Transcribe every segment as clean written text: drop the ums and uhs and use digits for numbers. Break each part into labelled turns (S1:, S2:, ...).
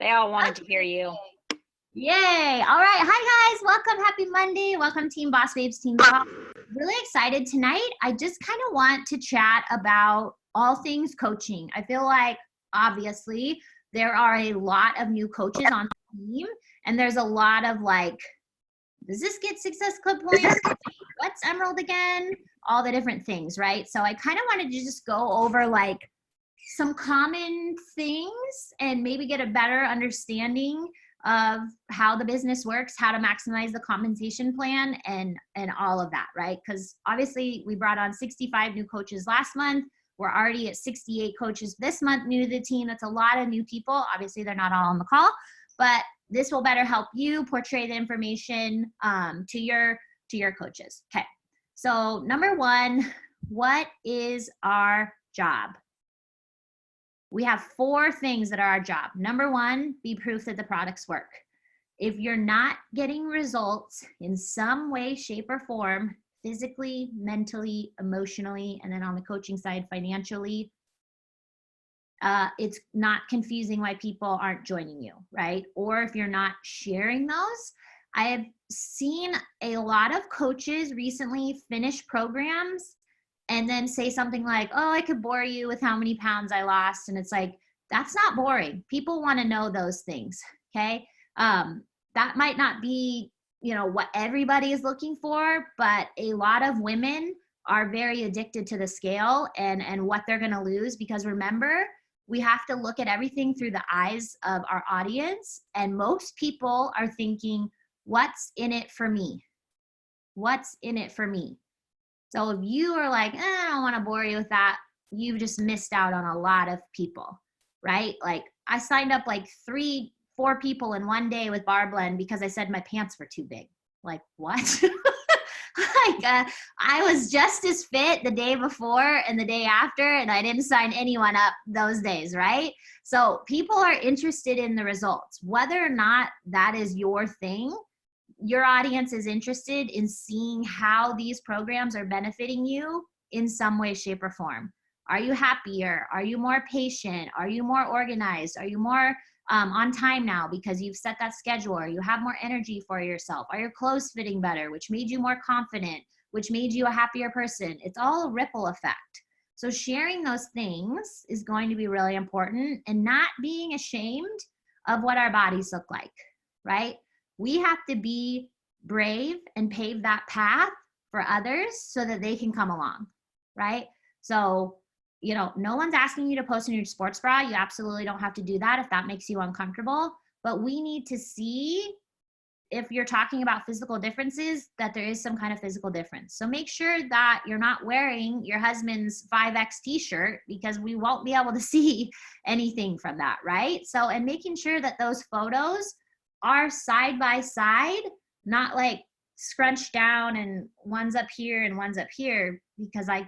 S1: They all wanted to hear you.
S2: Yay. All right. Hi, guys. Welcome. Happy Monday. Welcome, Team Boss Babes, Team Talk. Really excited tonight. I just kind of want to chat about all things coaching. I feel like, obviously, there are a lot of new coaches on the team, and there's a lot of like, does this get Success Club points? What's Emerald again? All the different things, right? So I kind of wanted to just go over like some common things and maybe get a better understanding of how the business works, how to maximize the compensation plan, and all of that, right? Because obviously we brought on 65 new coaches last month. We're already at 68 coaches this month new to the team. That's a lot of new people. Obviously they're not all on the call, but this will better help you portray the information to your coaches. Okay, so number one, what is our job? We have 4 things that are our job. Number one, be proof that the products work. If you're not getting results in some way, shape, or form, physically, mentally, emotionally, and then on the coaching side, financially, it's not confusing why people aren't joining you, right? Or if you're not sharing those. I have seen a lot of coaches recently finish programs and then say something like, oh, I could bore you with how many pounds I lost. And it's like, that's not boring. People want to know those things, okay? That might not be, what everybody is looking for, but a lot of women are very addicted to the scale and what they're going to lose, because remember, we have to look at everything through the eyes of our audience. And most people are thinking, what's in it for me? What's in it for me? So if you are like, I don't want to bore you with that, you've just missed out on a lot of people, right? Like I signed up like 3-4 people in one day with Bar Blend because I said my pants were too big. Like what? I was just as fit the day before and the day after, and I didn't sign anyone up those days, right? So people are interested in the results. Whether or not that is your thing, your audience is interested in seeing how these programs are benefiting you in some way, shape, or form. Are you happier? Are you more patient? Are you more organized? Are you more on time now because you've set that schedule, or you have more energy for yourself? Are your clothes fitting better, which made you more confident, which made you a happier person? It's all a ripple effect. So sharing those things is going to be really important, and not being ashamed of what our bodies look like, right? We have to be brave and pave that path for others so that they can come along, right? So, no one's asking you to post a new sports bra. You absolutely don't have to do that if that makes you uncomfortable. But we need to see, if you're talking about physical differences, that there is some kind of physical difference. So make sure that you're not wearing your husband's 5X t-shirt, because we won't be able to see anything from that, right? So, and making sure that those photos are side by side, not like scrunched down and one's up here and one's up here, because I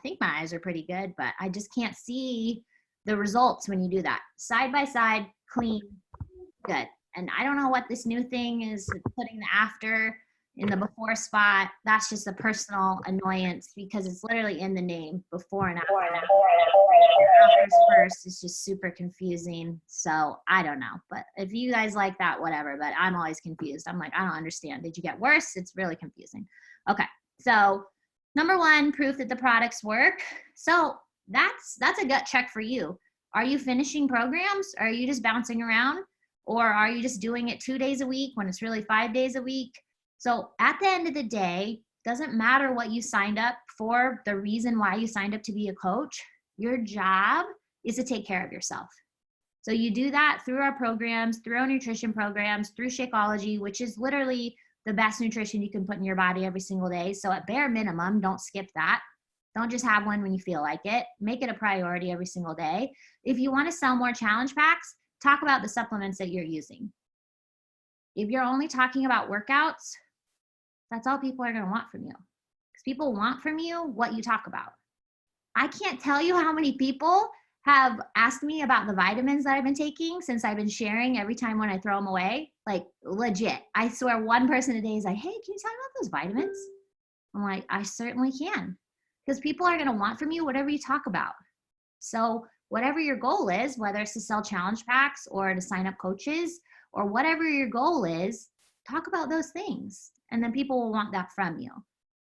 S2: think my eyes are pretty good, but I just can't see the results when you do that. Side by side, clean, good. And I don't know what this new thing is, putting the after in the before spot. That's just a personal annoyance, because it's literally in the name, before and after. After's first is just super confusing. So I don't know, but if you guys like that, whatever, but I'm always confused. I'm like, I don't understand. Did you get worse? It's really confusing. Okay. So number one, proof that the products work. So that's a gut check for you. Are you finishing programs? Or are you just bouncing around? Or are you just doing it 2 days a week when it's really 5 days a week? So at the end of the day, doesn't matter what you signed up for, the reason why you signed up to be a coach. Your job is to take care of yourself. So you do that through our programs, through our nutrition programs, through Shakeology, which is literally the best nutrition you can put in your body every single day. So at bare minimum, don't skip that. Don't just have one when you feel like it. Make it a priority every single day. If you want to sell more challenge packs, talk about the supplements that you're using. If you're only talking about workouts, that's all people are going to want from you. Because people want from you what you talk about. I can't tell you how many people have asked me about the vitamins that I've been taking since I've been sharing every time when I throw them away. Like legit. I swear one person a day is like, hey, can you tell me about those vitamins? I'm like, I certainly can. Because people are going to want from you whatever you talk about. So whatever your goal is, whether it's to sell challenge packs or to sign up coaches or whatever your goal is, talk about those things. And then people will want that from you.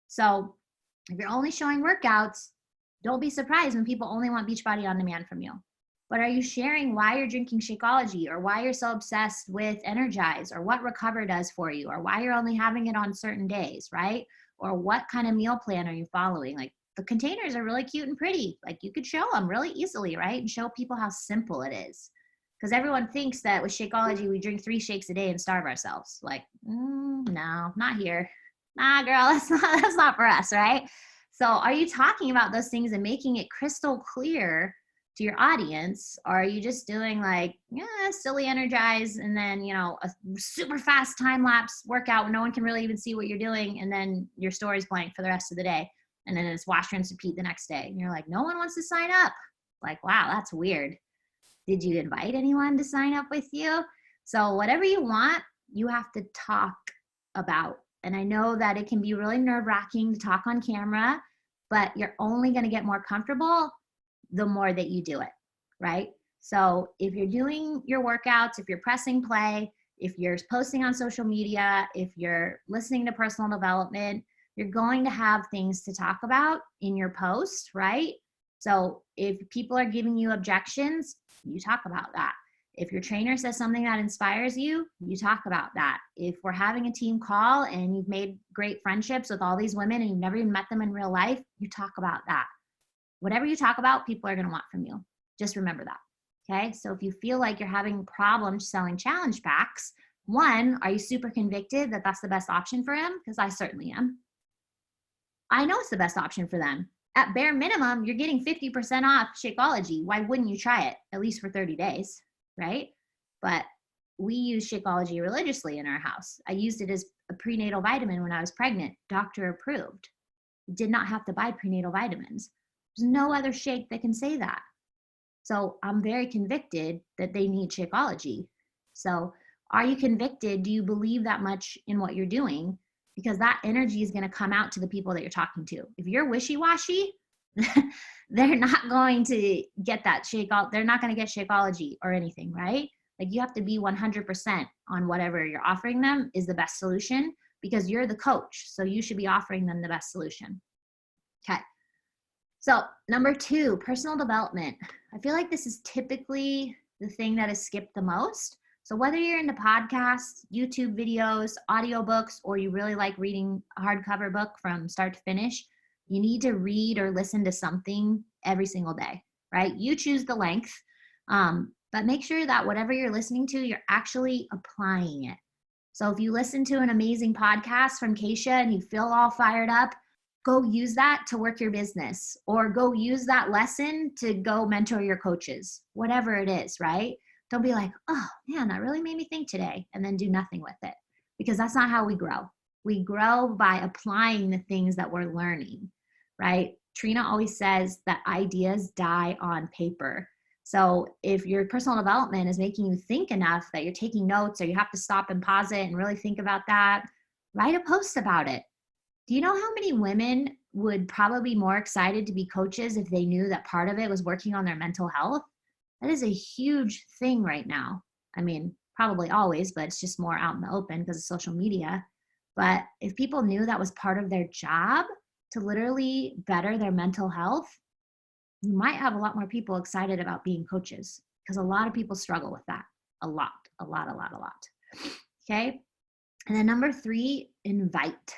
S2: So if you're only showing workouts, don't be surprised when people only want Beachbody On Demand from you. But are you sharing why you're drinking Shakeology, or why you're so obsessed with Energize, or what Recover does for you, or why you're only having it on certain days, right? Or what kind of meal plan are you following? Like, the containers are really cute and pretty. Like, you could show them really easily, right? And show people how simple it is. Because everyone thinks that with Shakeology, we drink 3 shakes a day and starve ourselves. Like, no, not here. Nah, girl, that's not for us, right? So are you talking about those things and making it crystal clear to your audience? Or are you just doing like, silly Energize and then, a super fast time lapse workout where no one can really even see what you're doing, and then your story's blank for the rest of the day, and then it's wash, rinse, repeat the next day, and you're like, no one wants to sign up. Like, wow, that's weird. Did you invite anyone to sign up with you? So whatever you want, you have to talk about. And I know that it can be really nerve-wracking to talk on camera, but you're only going to get more comfortable the more that you do it, right? So if you're doing your workouts, if you're pressing play, if you're posting on social media, if you're listening to personal development, you're going to have things to talk about in your post, right? So if people are giving you objections, you talk about that. If your trainer says something that inspires you, you talk about that. If we're having a team call and you've made great friendships with all these women and you've never even met them in real life, you talk about that. Whatever you talk about, people are going to want from you. Just remember that. Okay. So if you feel like you're having problems selling challenge packs, one, are you super convicted that that's the best option for them? Because I certainly am. I know it's the best option for them. At bare minimum, you're getting 50% off Shakeology. Why wouldn't you try it? At least for 30 days, right? But we use Shakeology religiously in our house. I used it as a prenatal vitamin when I was pregnant, doctor approved. Did not have to buy prenatal vitamins. There's no other shake that can say that. So I'm very convicted that they need Shakeology. So are you convicted? Do you believe that much in what you're doing? Because that energy is going to come out to the people that you're talking to. If you're wishy-washy, they're not going to get that they're not going to get Shakeology or anything, right? Like, you have to be 100% on whatever you're offering them is the best solution, because you're the coach. So you should be offering them the best solution. Okay. So number 2, personal development. I feel like this is typically the thing that is skipped the most. So whether you're into podcasts, YouTube videos, audiobooks, or you really like reading a hardcover book from start to finish, you need to read or listen to something every single day, right? You choose the length, but make sure that whatever you're listening to, you're actually applying it. So if you listen to an amazing podcast from Keisha and you feel all fired up, go use that to work your business, or go use that lesson to go mentor your coaches, whatever it is, right? Don't be like, oh man, that really made me think today, and then do nothing with it, because that's not how we grow. We grow by applying the things that we're learning, right? Trina always says that ideas die on paper. So if your personal development is making you think enough that you're taking notes, or you have to stop and pause it and really think about that, write a post about it. Do you know how many women would probably be more excited to be coaches if they knew that part of it was working on their mental health? That is a huge thing right now. I mean, probably always, but it's just more out in the open because of social media. But if people knew that was part of their job to literally better their mental health, you might have a lot more people excited about being coaches, because a lot of people struggle with that. A lot. Okay. And then number 3, invite.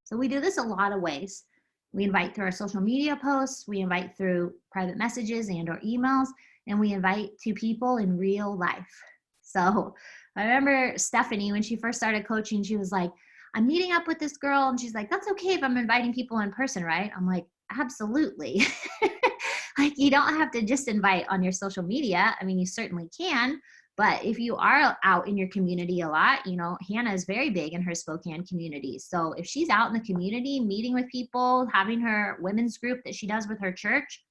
S2: So we do this a lot of ways. We invite through our social media posts, we invite through private messages and or emails, and we invite to people in real life. So I remember Stephanie, when she first started coaching, she was like, I'm meeting up with this girl, and she's like, that's okay if I'm inviting people in person, right? I'm like, absolutely. Like, you don't have to just invite on your social media. I mean, you certainly can, but if you are out in your community a lot, Hannah is very big in her Spokane community. So if she's out in the community, meeting with people, having her women's group that she does with her church,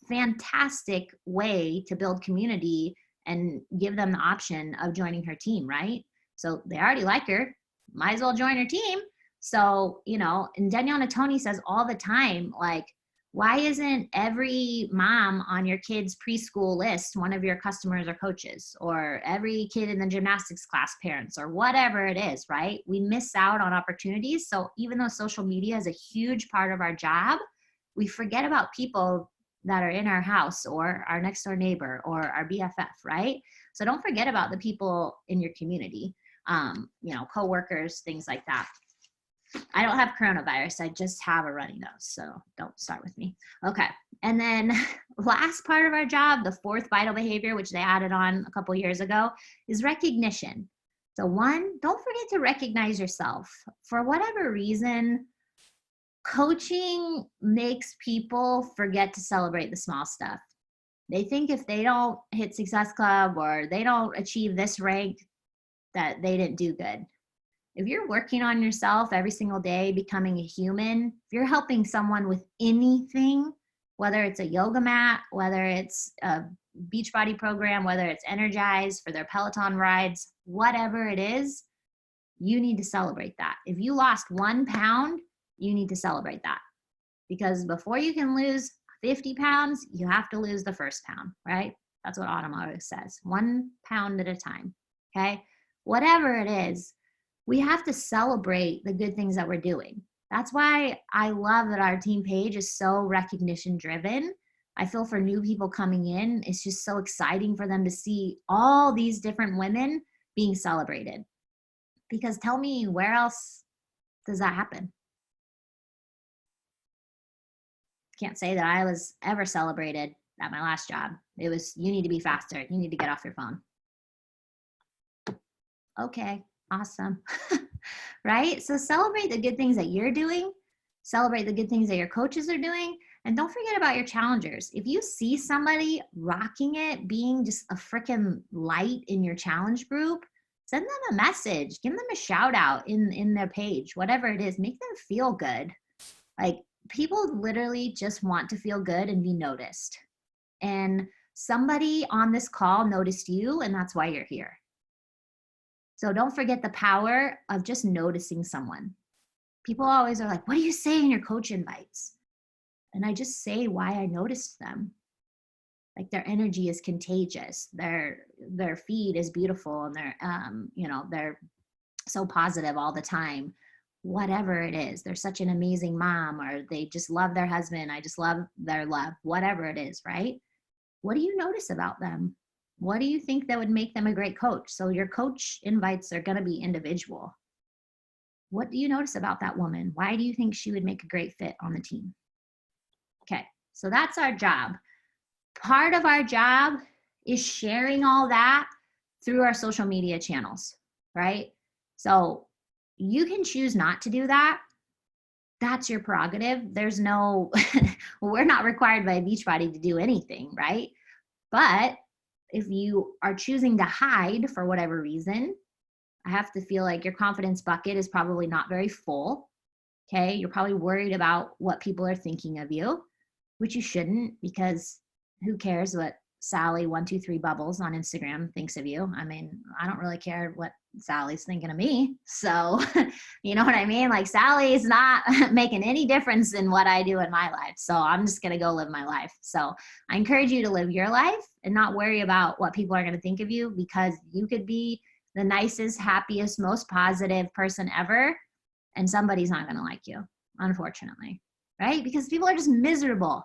S2: fantastic way to build community and give them the option of joining her team, right? So they already like her, might as well join her team. So, and Danielle Natoni says all the time, like, Why isn't every mom on your kid's preschool list one of your customers or coaches, or every kid in the gymnastics class parents, or whatever it is, right? We miss out on opportunities. So even though social media is a huge part of our job, we forget about people that are in our house or our next door neighbor or our BFF, right? So don't forget about the people in your community, coworkers, things like that. I don't have coronavirus. I just have a runny nose. So don't start with me. Okay. And then last part of our job, the fourth vital behavior, which they added on a couple years ago, is recognition. So one, don't forget to recognize yourself. For whatever reason, coaching makes people forget to celebrate the small stuff. They think if they don't hit Success Club or they don't achieve this rank, that they didn't do good. If you're working on yourself every single day, becoming a human, if you're helping someone with anything, whether it's a yoga mat, whether it's a Beachbody program, whether it's Energize for their Peloton rides, whatever it is, you need to celebrate that. If you lost 1 pound, you need to celebrate that. Because before you can lose 50 pounds, you have to lose the first pound, right? That's what Autumn always says, 1 pound at a time, okay? Whatever it is, we have to celebrate the good things that we're doing. That's why I love that our team page is so recognition driven. I feel for new people coming in, it's just so exciting for them to see all these different women being celebrated. Because tell me, where else does that happen? Can't say that I was ever celebrated at my last job. It was, you need to be faster. You need to get off your phone. Okay. Awesome. Right? So celebrate the good things that you're doing. Celebrate the good things that your coaches are doing. And don't forget about your challengers. If you see somebody rocking it, being just a freaking light in your challenge group, send them a message. Give them a shout out in their page, whatever it is. Make them feel good. Like, people literally just want to feel good and be noticed. And somebody on this call noticed you, and that's why you're here. So don't forget the power of just noticing someone. People always are like, what do you say in your coach invites? And I just say why I noticed them. Like, their energy is contagious. Their feed is beautiful, and they're so positive all the time. Whatever it is, they're such an amazing mom, or they just love their husband. I just love their love, whatever it is, right? What do you notice about them? What do you think that would make them a great coach? So your coach invites are going to be individual. What do you notice about that woman? Why do you think she would make a great fit on the team? Okay, so that's our job. Part of our job is sharing all that through our social media channels, right? So you can choose not to do that. That's your prerogative. There's no, we're not required by Beachbody to do anything, right? But if you are choosing to hide for whatever reason, I have to feel like your confidence bucket is probably not very full. Okay. You're probably worried about what people are thinking of you, which you shouldn't, because who cares what Sally123 Bubbles on Instagram thinks of you? I mean, I don't really care what Sally's thinking of me. So, you know what I mean? Like, Sally's not making any difference in what I do in my life. So I'm just going to go live my life. So I encourage you to live your life and not worry about what people are going to think of you, because you could be the nicest, happiest, most positive person ever, and somebody's not going to like you, unfortunately, right? Because people are just miserable.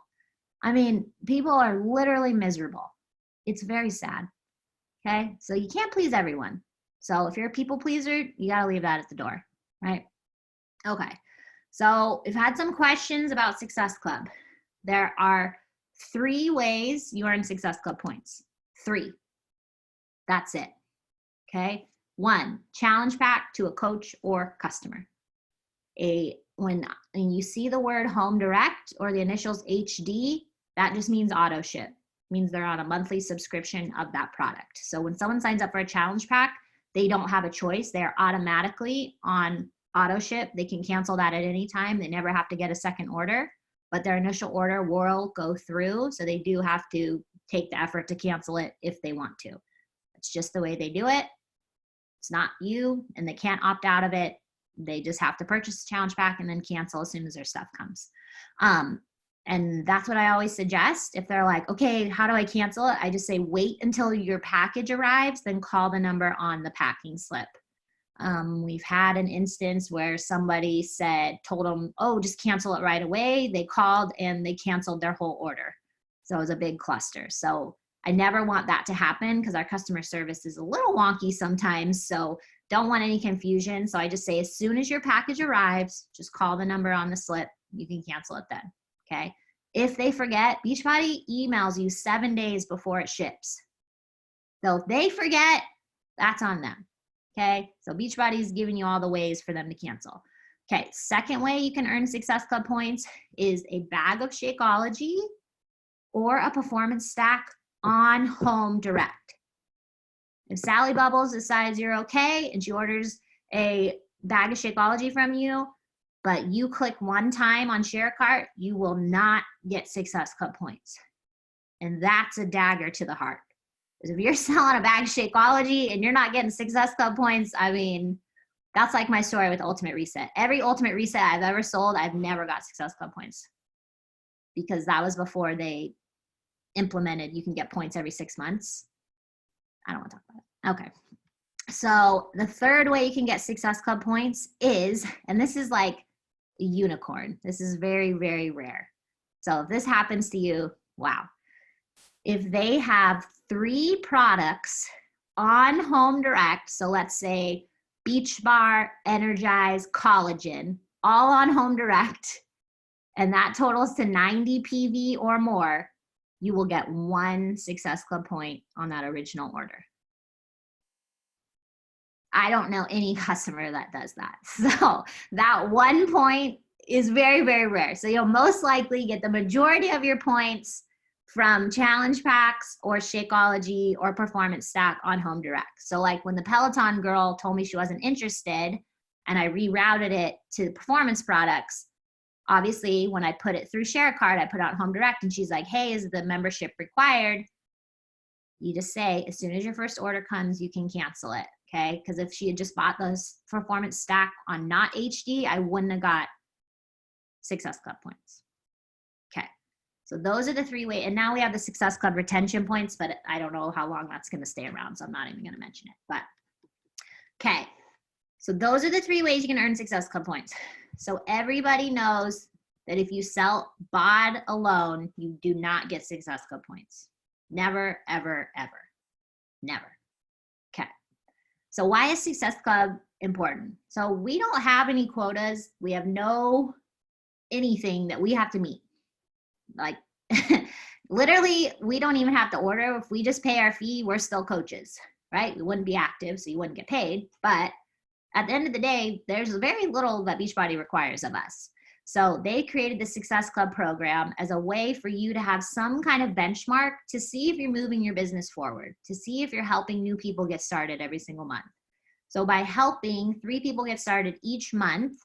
S2: I mean, people are literally miserable. It's very sad. Okay. So you can't please everyone. So if you're a people pleaser, you got to leave that at the door, right? Okay. So we've had some questions about Success Club. There are 3 ways you earn Success Club points. 3. That's it. Okay. 1, challenge pack to a coach or customer. When you see the word home direct or the initials HD, that just means auto ship. It means they're on a monthly subscription of that product. So when someone signs up for a challenge pack, they don't have a choice. They're automatically on auto ship. They can cancel that at any time. They never have to get a second order, but their initial order will go through. So they do have to take the effort to cancel it if they want to. It's just the way they do it. It's not you, and they can't opt out of it. They just have to purchase a challenge pack and then cancel as soon as their stuff comes. And that's what I always suggest. If they're like, okay, how do I cancel it? I just say, wait until your package arrives, then call the number on the packing slip. We've had an instance where somebody told them, oh, just cancel it right away. They called and they canceled their whole order. So it was a big cluster. So I never want that to happen because our customer service is a little wonky sometimes. So don't want any confusion. So I just say, as soon as your package arrives, just call the number on the slip. You can cancel it then. Okay. If they forget, Beachbody emails you 7 days before it ships. So if they forget, that's on them. Okay. So Beachbody is giving you all the ways for them to cancel. Okay. Second way you can earn Success Club points is a bag of Shakeology or a performance stack on Home Direct. If Sally Bubbles decides you're okay and she orders a bag of Shakeology from you, but you click one time on Share Cart, you will not get Success Club points. And that's a dagger to the heart. Because if you're selling a bag of Shakeology and you're not getting Success Club points, I mean, that's like my story with Ultimate Reset. Every Ultimate Reset I've ever sold, I've never got Success Club points. Because that was before they implemented you can get points every 6 months. I don't want to talk about it. Okay. So the third way you can get Success Club points is, and this is like a unicorn. This is very, very rare. So if this happens to you, wow. If they have 3 products on Home Direct, so let's say Beach Bar, Energize, Collagen, all on Home Direct, and that totals to 90 PV or more, you will get 1 Success Club point on that original order. I don't know any customer that does that. So that 1 point is very, very rare. So you'll most likely get the majority of your points from challenge packs or Shakeology or Performance Stack on Home Direct. So like when the Peloton girl told me she wasn't interested and I rerouted it to performance products, obviously when I put it through Share Card, I put it on Home Direct and she's like, hey, is the membership required? You just say, as soon as your first order comes, you can cancel it. Okay, because if she had just bought those Performance Stack on not HD, I wouldn't have got Success Club points. Okay, so those are the 3 ways. And now we have the Success Club retention points, but I don't know how long that's going to stay around, so I'm not even going to mention it. But okay, so those are the 3 ways you can earn Success Club points. So everybody knows that if you sell BOD alone, you do not get Success Club points. Never, ever, ever. Never. Okay. So why is Success Club important? So we don't have any quotas. We have no anything that we have to meet. Like literally, we don't even have to order. If we just pay our fee, we're still coaches, right? We wouldn't be active, so you wouldn't get paid. But at the end of the day, there's very little that Beachbody requires of us. So they created the Success Club program as a way for you to have some kind of benchmark to see if you're moving your business forward, to see if you're helping new people get started every single month. So by helping 3 people get started each month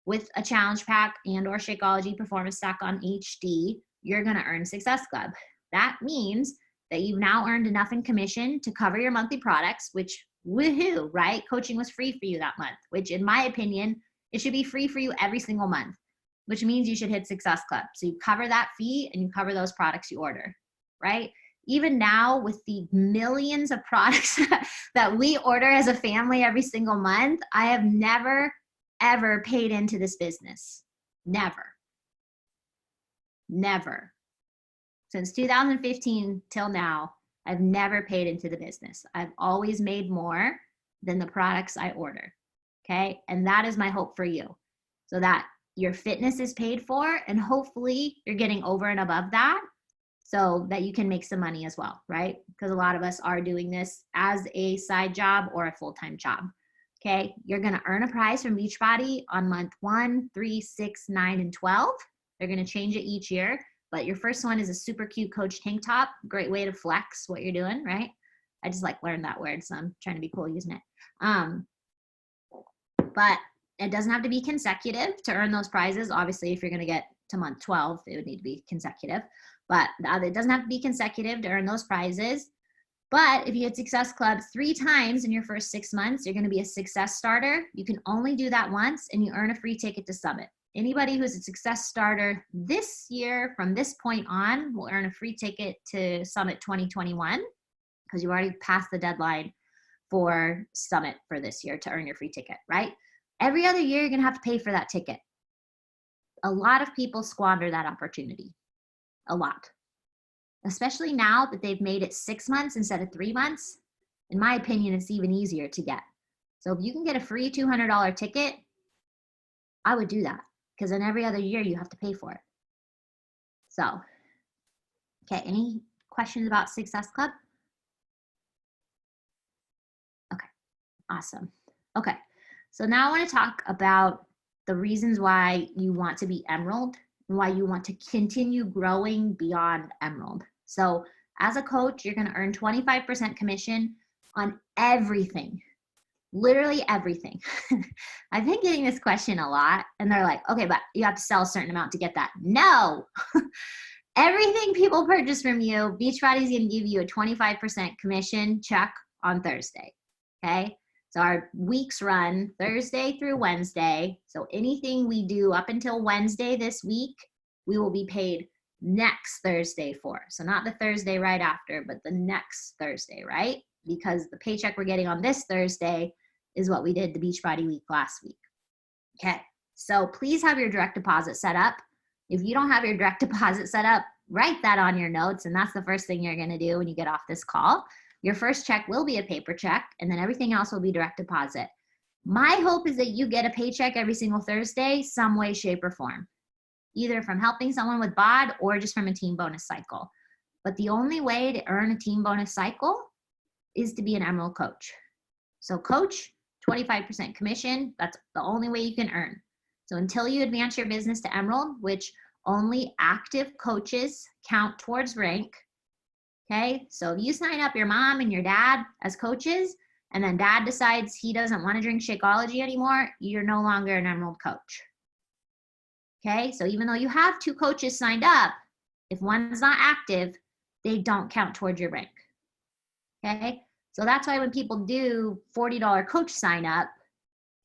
S2: with a challenge pack and or Shakeology Performance Stack on HD, you're going to earn Success Club. That means that you've now earned enough in commission to cover your monthly products, which woohoo, right? Coaching was free for you that month, which in my opinion, it should be free for you every single month, which means you should hit Success Club. So you cover that fee and you cover those products you order, right? Even now with the millions of products that we order as a family every single month, I have never, ever paid into this business. Never. Never. Since 2015 till now, I've never paid into the business. I've always made more than the products I order, okay? And that is my hope for you, so that your fitness is paid for and hopefully you're getting over and above that so that you can make some money as well, right? Because a lot of us are doing this as a side job or a full-time job, okay? You're gonna earn a prize from Beachbody on month 1, 3, 6, 9, and 12. They're gonna change it each year, but your first one is a super cute Coach tank top. Great way to flex what you're doing, right? I just like learned that word, so I'm trying to be cool using it. But it doesn't have to be consecutive to earn those prizes. Obviously, if you're gonna get to month 12, it would need to be consecutive. But it doesn't have to be consecutive to earn those prizes. But if you hit Success Club 3 times in your first 6 months, you're gonna be a success starter. You can only do that once and you earn a free ticket to Summit. Anybody who's a success starter this year from this point on will earn a free ticket to Summit 2021 because you already passed the deadline for Summit for this year to earn your free ticket, right? Every other year, you're going to have to pay for that ticket. A lot of people squander that opportunity. A lot. Especially now that they've made it 6 months instead of 3 months. In my opinion, it's even easier to get. So if you can get a free $200 ticket, I would do that because then every other year you have to pay for it. So, okay, any questions about Success Club? Okay, awesome. Okay, so now I want to talk about the reasons why you want to be Emerald and why you want to continue growing beyond Emerald. So as a coach, you're going to earn 25% commission on everything, literally everything. I've been getting this question a lot and they're like, okay, but you have to sell a certain amount to get that. No, everything people purchase from you, Beachbody's going to give you a 25% commission check on Thursday. Okay. So our weeks run Thursday through Wednesday. So anything we do up until Wednesday this week, we will be paid next Thursday for. So not the Thursday right after, but the next Thursday, right? Because the paycheck we're getting on this Thursday is what we did the Beachbody week last week. Okay, so please have your direct deposit set up. If you don't have your direct deposit set up, write that on your notes, and that's the first thing you're gonna do when you get off this call. Your first check will be a paper check, and then everything else will be direct deposit. My hope is that you get a paycheck every single Thursday, some way, shape, or form, either from helping someone with BOD or just from a team bonus cycle. But the only way to earn a team bonus cycle is to be an Emerald coach. So coach, 25% commission, that's the only way you can earn. So until you advance your business to Emerald, which only active coaches count towards rank, okay? So if you sign up your mom and your dad as coaches, and then dad decides he doesn't want to drink Shakeology anymore, you're no longer an Emerald coach. Okay, so even though you have 2 coaches signed up, if one's not active, they don't count towards your rank. Okay, so that's why when people do $40 coach sign up,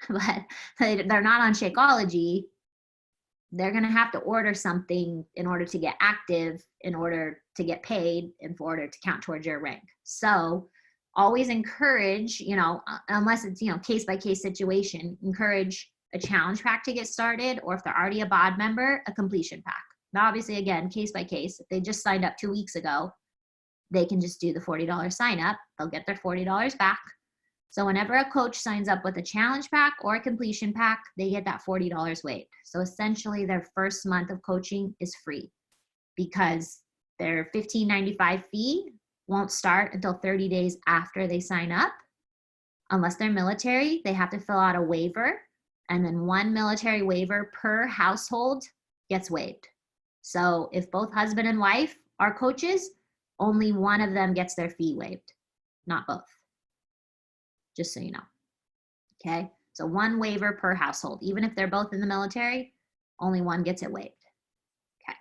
S2: but they're not on Shakeology, they're gonna have to order something in order to get active, in order to get paid, in order to count towards your rank. So always encourage, unless it's, case by case situation, encourage a challenge pack to get started, or if they're already a BOD member, a completion pack. Now, obviously, again, case by case, if they just signed up 2 weeks ago, they can just do the $40 sign up. They'll get their $40 back. So whenever a coach signs up with a challenge pack or a completion pack, they get that $40 waived. So essentially their first month of coaching is free because their $15.95 fee won't start until 30 days after they sign up. Unless they're military, they have to fill out a waiver, and then 1 military waiver per household gets waived. So if both husband and wife are coaches, only one of them gets their fee waived, not both. Just so you know. Okay, so 1 waiver per household. Even if they're both in the military, only one gets it waived. Okay,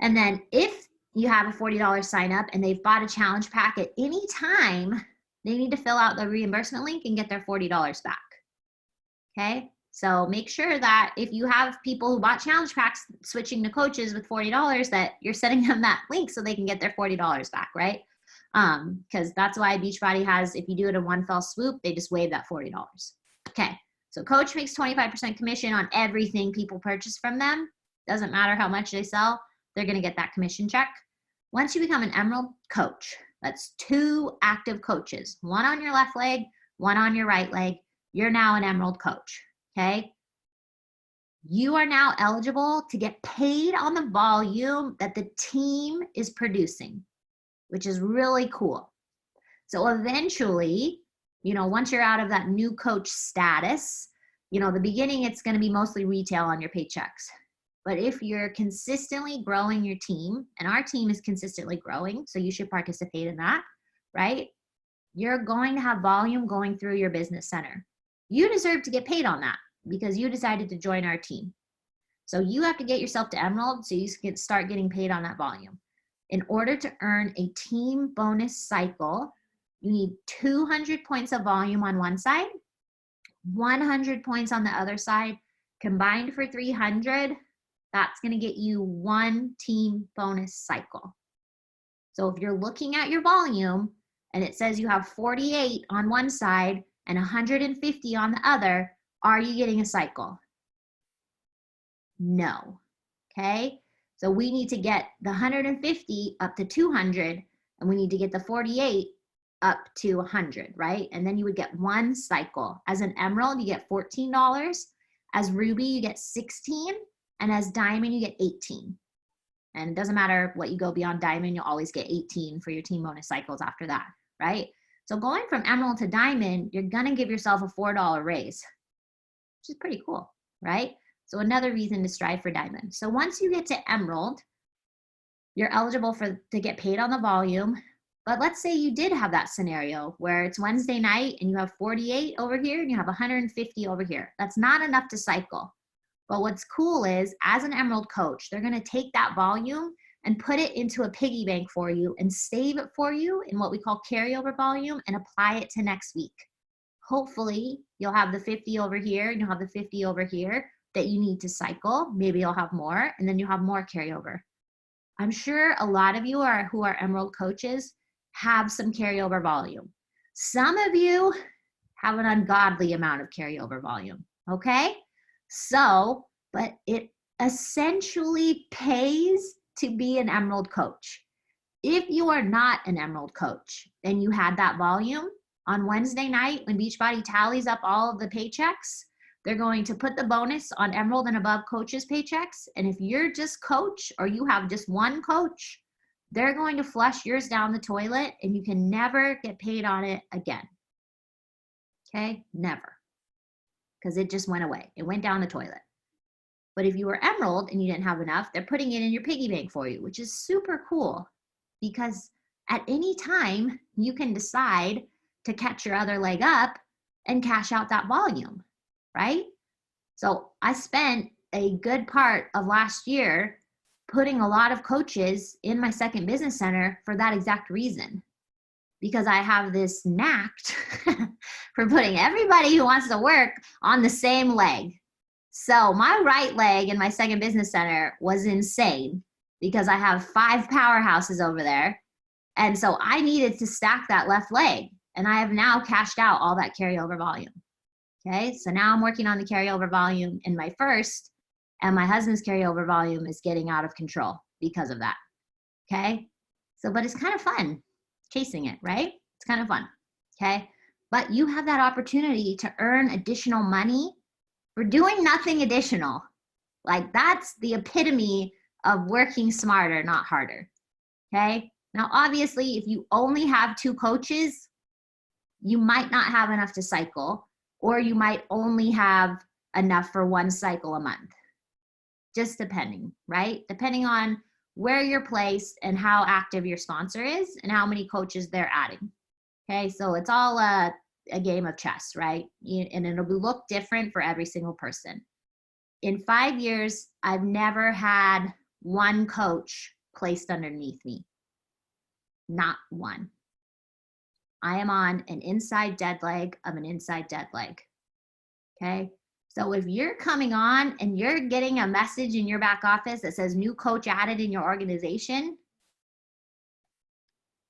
S2: and then if you have a $40 sign up and they've bought a challenge pack at any time, they need to fill out the reimbursement link and get their $40 back. Okay, so make sure that if you have people who bought challenge packs switching to coaches with $40, that you're sending them that link so they can get their $40 back, right? Because that's why Beachbody has, if you do it in one fell swoop, they just waive that $40. Okay, so coach makes 25% commission on everything people purchase from them. Doesn't matter how much they sell, they're gonna get that commission check. Once you become an Emerald coach, that's 2 active coaches, 1 on your left leg, 1 on your right leg, you're now an Emerald coach, okay? You are now eligible to get paid on the volume that the team is producing, which is really cool. So eventually, once you're out of that new coach status, the beginning, it's going to be mostly retail on your paychecks. But if you're consistently growing your team, and our team is consistently growing, so you should participate in that, right? You're going to have volume going through your business center. You deserve to get paid on that because you decided to join our team. So you have to get yourself to Emerald so you can start getting paid on that volume. In order to earn a team bonus cycle, you need 200 points of volume on one side, 100 points on the other side, Combined for 300, that's going to get you 1 team bonus cycle. So if you're looking at your volume and it says you have 48 on one side and 150 on the other, are you getting a cycle? No. Okay? So we need to get the 150 up to 200, and we need to get the 48 up to 100, right? And then you would get 1 cycle. As an emerald, you get $14. As ruby, you get 16, and as diamond, you get 18. And it doesn't matter what you go beyond diamond, you'll always get 18 for your team bonus cycles after that, right? So going from emerald to diamond, you're gonna give yourself a $4 raise, which is pretty cool, right? So another reason to strive for diamond. So once you get to emerald, you're eligible to get paid on the volume. But let's say you did have that scenario where it's Wednesday night and you have 48 over here and you have 150 over here. That's not enough to cycle. But what's cool is, as an emerald coach, they're gonna take that volume and put it into a piggy bank for you and save it for you in what we call carryover volume and apply it to next week. Hopefully, you'll have the 50 over here and you'll have the 50 over here that you need to cycle. Maybe you'll have more, and then you'll have more carryover. I'm sure a lot of you who are emerald coaches have some carryover volume. Some of you have an ungodly amount of carryover volume, okay? So, but it essentially pays to be an emerald coach. If you are not an emerald coach and you had that volume, on Wednesday night when Beachbody tallies up all of the paychecks, they're going to put the bonus on emerald and above coaches' paychecks. And if you're just coach or you have just one coach, they're going to flush yours down the toilet and you can never get paid on it again. Okay, never. Because it just went away. It went down the toilet. But if you were emerald and you didn't have enough, they're putting it in your piggy bank for you, which is super cool, because at any time you can decide to catch your other leg up and cash out that volume, right? So I spent a good part of last year putting a lot of coaches in my second business center for that exact reason, because I have this knack for putting everybody who wants to work on the same leg. So my right leg in my second business center was insane because I have 5 powerhouses over there. And so I needed to stack that left leg. And I have now cashed out all that carryover volume. Okay, so now I'm working on the carryover volume in my first, and my husband's carryover volume is getting out of control because of that. Okay, so, but it's kind of fun chasing it, right? It's kind of fun. Okay, but you have that opportunity to earn additional money for doing nothing additional. Like, that's the epitome of working smarter, not harder. Okay, now obviously if you only have 2 coaches, you might not have enough to cycle, or you might only have enough for 1 cycle a month. Just depending, right? Depending on where you're placed and how active your sponsor is and how many coaches they're adding. Okay, so it's all a game of chess, right? And it'll look different for every single person. In 5 years, I've never had 1 coach placed underneath me. Not 1. I am on an inside dead leg of an inside dead leg. Okay, so if you're coming on and you're getting a message in your back office that says new coach added in your organization,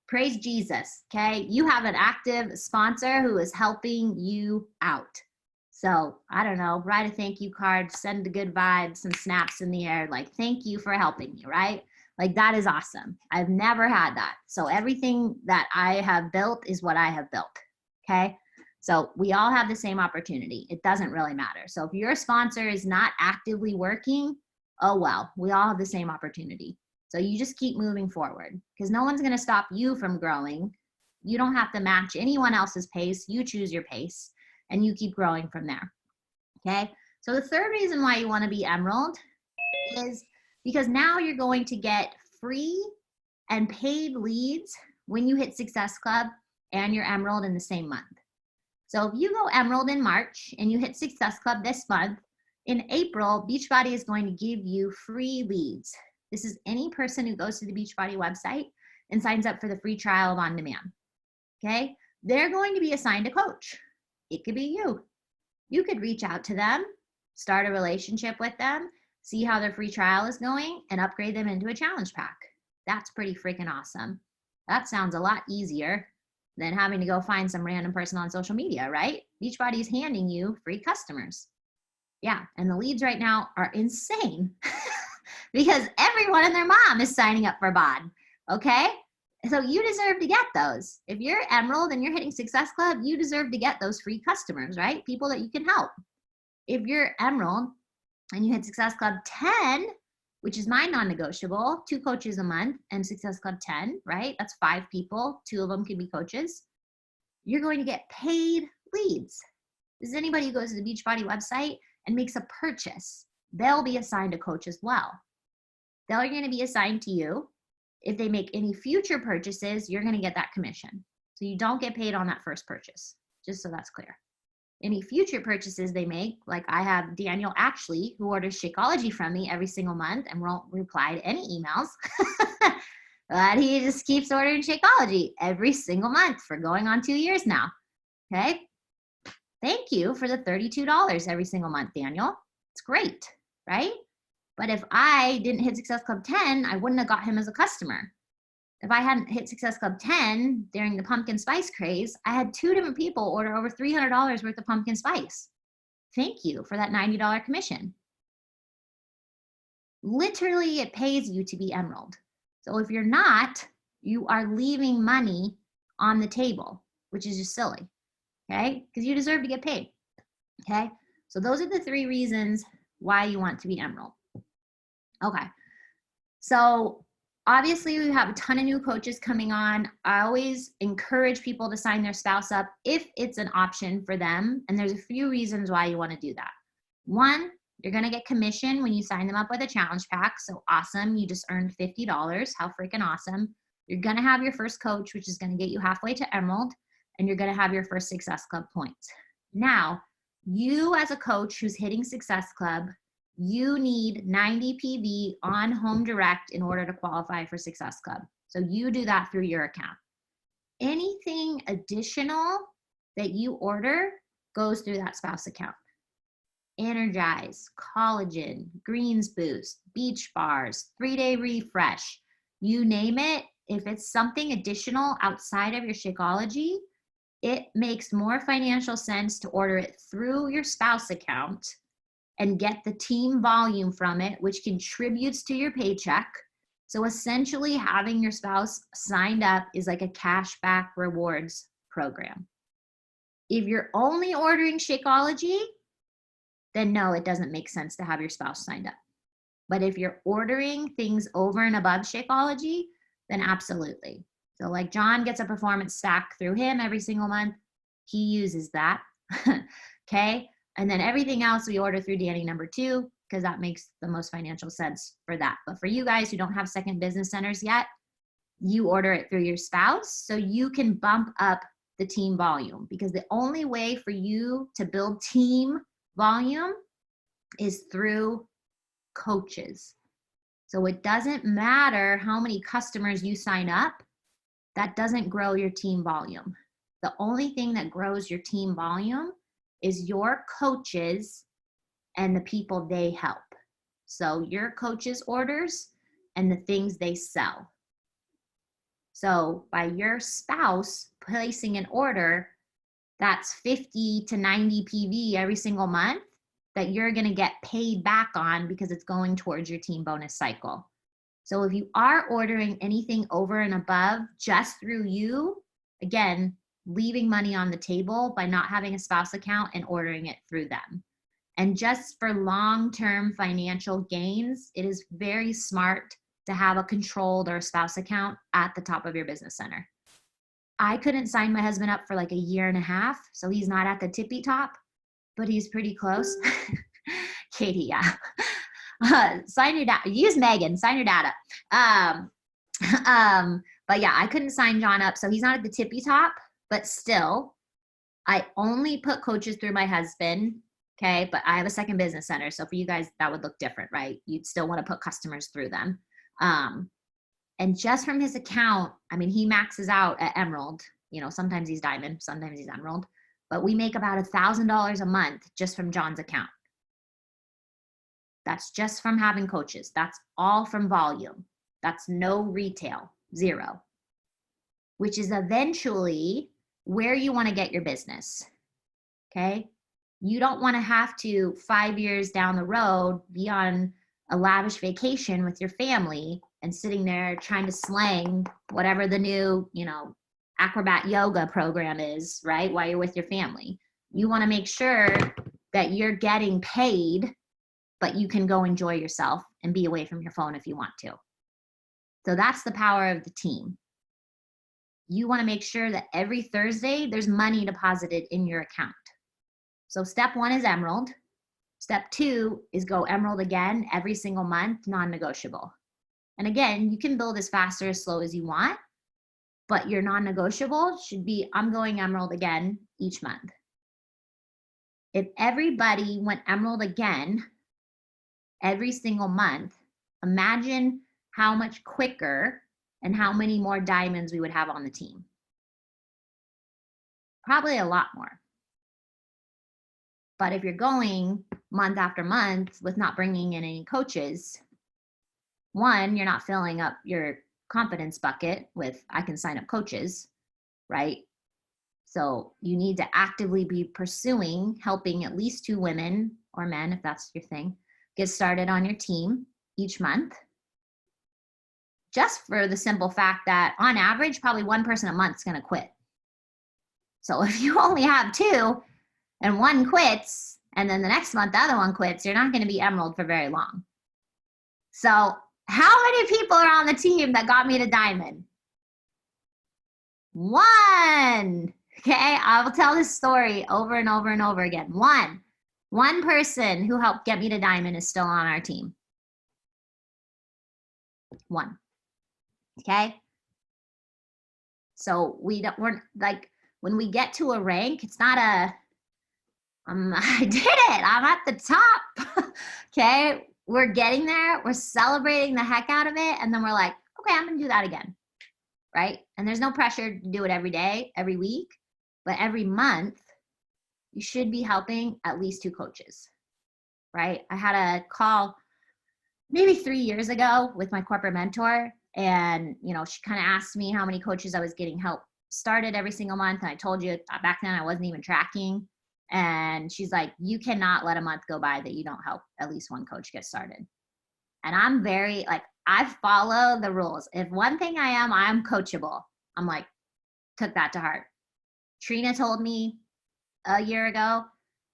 S2: praise Jesus. Okay, you have an active sponsor who is helping you out. So I don't know, write a thank you card, send a good vibe, some snaps in the air, like thank you for helping me, right? Like, that is awesome. I've never had that. So everything that I have built is what I have built, okay? So we all have the same opportunity. It doesn't really matter. So if your sponsor is not actively working, oh well, we all have the same opportunity. So you just keep moving forward, because no one's gonna stop you from growing. You don't have to match anyone else's pace. You choose your pace and you keep growing from there, okay? So the third reason why you wanna be emerald is because now you're going to get free and paid leads when you hit Success Club and you're emerald in the same month. So if you go emerald in March and you hit Success Club this month, in April, Beachbody is going to give you free leads. This is any person who goes to the Beachbody website and signs up for the free trial of On Demand, okay? They're going to be assigned a coach. It could be you. You could reach out to them, start a relationship with them, see how their free trial is going, and upgrade them into a challenge pack. That's pretty freaking awesome. That sounds a lot easier than having to go find some random person on social media, right? Beachbody is handing you free customers. Yeah, and the leads right now are insane because everyone and their mom is signing up for BOD, okay? So you deserve to get those. If you're Emerald and you're hitting Success Club, you deserve to get those free customers, right? People that you can help. If you're Emerald and you hit Success Club 10, which is my non-negotiable, 2 coaches a month, and Success Club 10, right? That's 5 people. 2 of them can be coaches. You're going to get paid leads. This is anybody who goes to the Beachbody website and makes a purchase. They'll be assigned a coach as well. They're going to be assigned to you. If they make any future purchases, you're going to get that commission. So you don't get paid on that first purchase, just so that's clear. Any future purchases they make, like I have Daniel Ashley, who orders Shakeology from me every single month and won't reply to any emails, but he just keeps ordering Shakeology every single month for going on 2 years now. Okay. Thank you for the $32 every single month, Daniel. It's great, right? But if I didn't hit Success Club 10, I wouldn't have got him as a customer. If I hadn't hit Success Club 10 during the pumpkin spice craze, I had 2 different people order over $300 worth of pumpkin spice. Thank you for that $90 commission. Literally, it pays you to be Emerald. So if you're not, you are leaving money on the table, which is just silly, okay? Because you deserve to get paid, okay? So those are the 3 reasons why you want to be Emerald. Okay, so obviously we have a ton of new coaches coming on. I always encourage people to sign their spouse up if it's an option for them. And there's a few reasons why you want to do that. 1, you're going to get commission when you sign them up with a challenge pack. So awesome. You just earned $50. How freaking awesome. You're going to have your first coach, which is going to get you halfway to Emerald. And you're going to have your first Success Club points. Now, you as a coach who's hitting Success Club, you need 90 PV on Home Direct in order to qualify for Success Club. So you do that through your account. Anything additional that you order goes through that spouse account. Energize, Collagen, Greens Boost, Beach Bars, 3-day refresh, you name it. If it's something additional outside of your Shakeology, it makes more financial sense to order it through your spouse account and get the team volume from it, which contributes to your paycheck. So essentially having your spouse signed up is like a cashback rewards program. If you're only ordering Shakeology, then no, it doesn't make sense to have your spouse signed up. But if you're ordering things over and above Shakeology, then absolutely. So like John gets a performance stack through him every single month. He uses that, okay? And then everything else we order through Danny number 2, because that makes the most financial sense for that. But for you guys who don't have second business centers yet, you order it through your spouse so you can bump up the team volume, because the only way for you to build team volume is through coaches. So it doesn't matter how many customers you sign up, that doesn't grow your team volume. The only thing that grows your team volume is your coaches and the people they help. So your coaches' orders and the things they sell. So by your spouse placing an order, that's 50 to 90 PV every single month that you're going to get paid back on because it's going towards your team bonus cycle. So if you are ordering anything over and above just through you, again, leaving money on the table by not having a spouse account and ordering it through them. And just for long-term financial gains, it is very smart to have a controlled or a spouse account at the top of your business center. I couldn't sign my husband up for like a year and a half, so he's not at the tippy top, but he's pretty close. Katie, yeah. Sign your data. Use Megan. Sign your data. But yeah, I couldn't sign John up, so he's not at the tippy top. But still, I only put coaches through my husband. Okay, but I have a second business center, so for you guys that would look different, right? You'd still want to put customers through them. And just from his account, I mean, he maxes out at Emerald. You know, sometimes he's Diamond, sometimes he's Emerald. But we make about $1,000 a month just from John's account. That's just from having coaches. That's all from volume. That's no retail, 0, which is eventually where you want to get your business. Okay. You don't want to have to 5 years down the road be on a lavish vacation with your family and sitting there trying to slang whatever the new, acrobat yoga program is, right? While you're with your family. You want to make sure that you're getting paid, but you can go enjoy yourself and be away from your phone if you want to. So that's the power of the team. You want to make sure that every Thursday there's money deposited in your account. So step 1 is Emerald. Step 2 is go Emerald again every single month, non-negotiable. And again, you can build as fast or as slow as you want, but your non-negotiable should be, I'm going Emerald again each month. If everybody went Emerald again every single month, imagine how much quicker and how many more diamonds we would have on the team. Probably a lot more. But if you're going month after month with not bringing in any coaches, 1, you're not filling up your confidence bucket with, I can sign up coaches, right? So you need to actively be pursuing helping at least 2 women or men, if that's your thing, get started on your team each month. Just for the simple fact that on average, probably 1 person a month is going to quit. So if you only have 2 and 1 quits, and then the next month the other one quits, you're not going to be Emerald for very long. So how many people are on the team that got me to Diamond? 1. Okay, I will tell this story over and over and over again. 1 person who helped get me to Diamond is still on our team. 1. Okay. So we're like, when we get to a rank, it's not a, I did it, I'm at the top. Okay. We're getting there. We're celebrating the heck out of it. And then we're like, okay, I'm going to do that again. Right. And there's no pressure to do it every day, every week, but every month you should be helping at least 2 coaches. Right. I had a call maybe 3 years ago with my corporate mentor. And, she kind of asked me how many coaches I was getting help started every single month. And I told you back then I wasn't even tracking. And she's like, you cannot let a month go by that you don't help at least 1 coach get started. And I'm very, I follow the rules. If one thing I am, I'm coachable. I'm like, took that to heart. Trina told me a year ago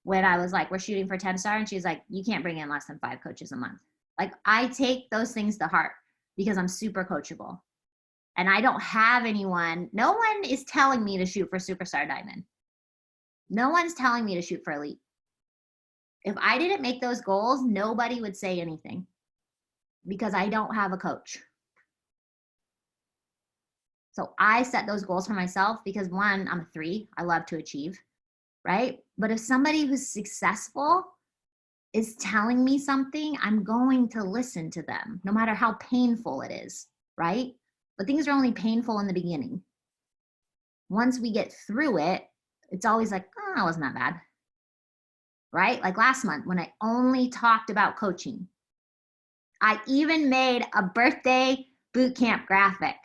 S2: when I was like, we're shooting for 10-star. And she's like, you can't bring in less than 5 coaches a month. I take those things to heart because I'm super coachable. And I don't have anyone, no one is telling me to shoot for Superstar Diamond. No one's telling me to shoot for Elite. If I didn't make those goals, nobody would say anything because I don't have a coach. So I set those goals for myself because 1, I'm a 3. I love to achieve, right? But if somebody who's successful is telling me something, I'm going to listen to them, no matter how painful it is, right? But things are only painful in the beginning. Once we get through it, it's always like, oh, it wasn't that bad, right? Like last month when I only talked about coaching. I even made a birthday boot camp graphic.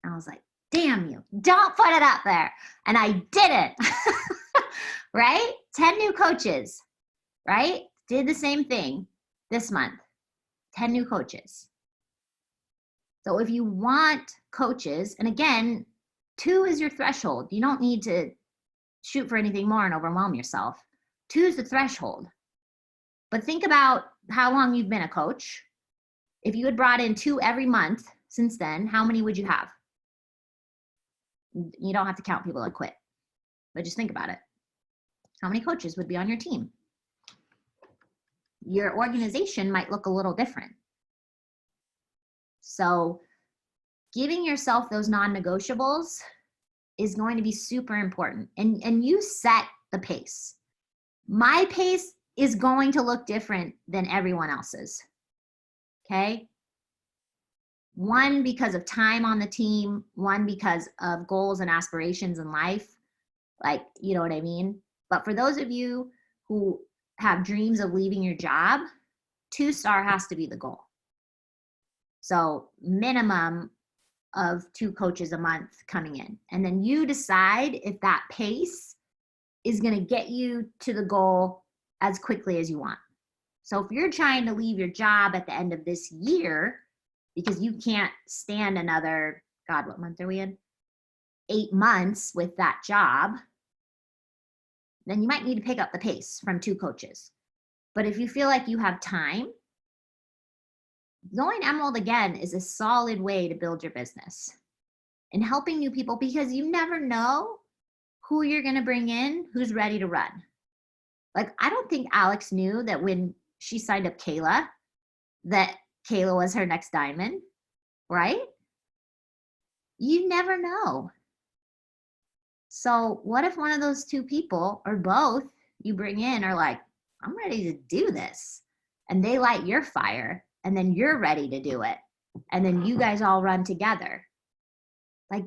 S2: And I was like, damn you, don't put it up there. And I didn't, right? 10 new coaches, right? Did the same thing this month, 10 new coaches. So if you want coaches, and again, 2 is your threshold. You don't need to shoot for anything more and overwhelm yourself. 2 is the threshold. But think about how long you've been a coach. If you had brought in 2 every month since then, how many would you have? You don't have to count people that quit, but just think about it. How many coaches would be on your team? Your organization might look a little different. So giving yourself those non-negotiables is going to be super important. And you set the pace. My pace is going to look different than everyone else's. Okay? 1, because of time on the team. 1, because of goals and aspirations in life. You know what I mean? But for those of you who have dreams of leaving your job, 2-star has to be the goal. So minimum of 2 coaches a month coming in. And then you decide if that pace is going to get you to the goal as quickly as you want. So if you're trying to leave your job at the end of this year because you can't stand another, God, what month are we in? 8 months with that job, then you might need to pick up the pace from 2 coaches. But if you feel like you have time, going Emerald again is a solid way to build your business and helping new people, because you never know who you're going to bring in who's ready to run. Like, I don't think Alex knew that when she signed up Kayla, that Kayla was her next diamond, right? You never know. So what if one of those 2 people, or both, you bring in are like, I'm ready to do this, and they light your fire, and then you're ready to do it, and then you guys all run together. Like,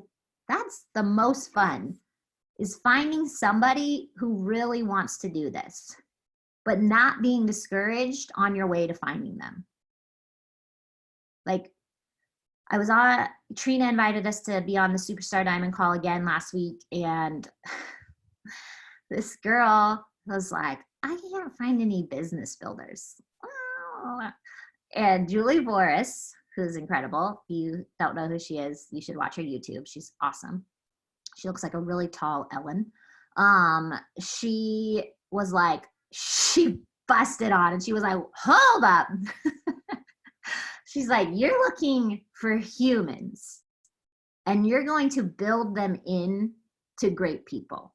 S2: that's the most fun, is finding somebody who really wants to do this, but not being discouraged on your way to finding them. Like, Trina invited us to be on the Superstar Diamond call again last week, and this girl was like, I can't find any business builders. Oh. And Julie Boris, who's incredible, if you don't know who she is, you should watch her YouTube. She's awesome. She looks like a really tall Ellen. She was like, she busted on, and she was like, hold up. She's like, you're looking for humans, and you're going to build them into great people.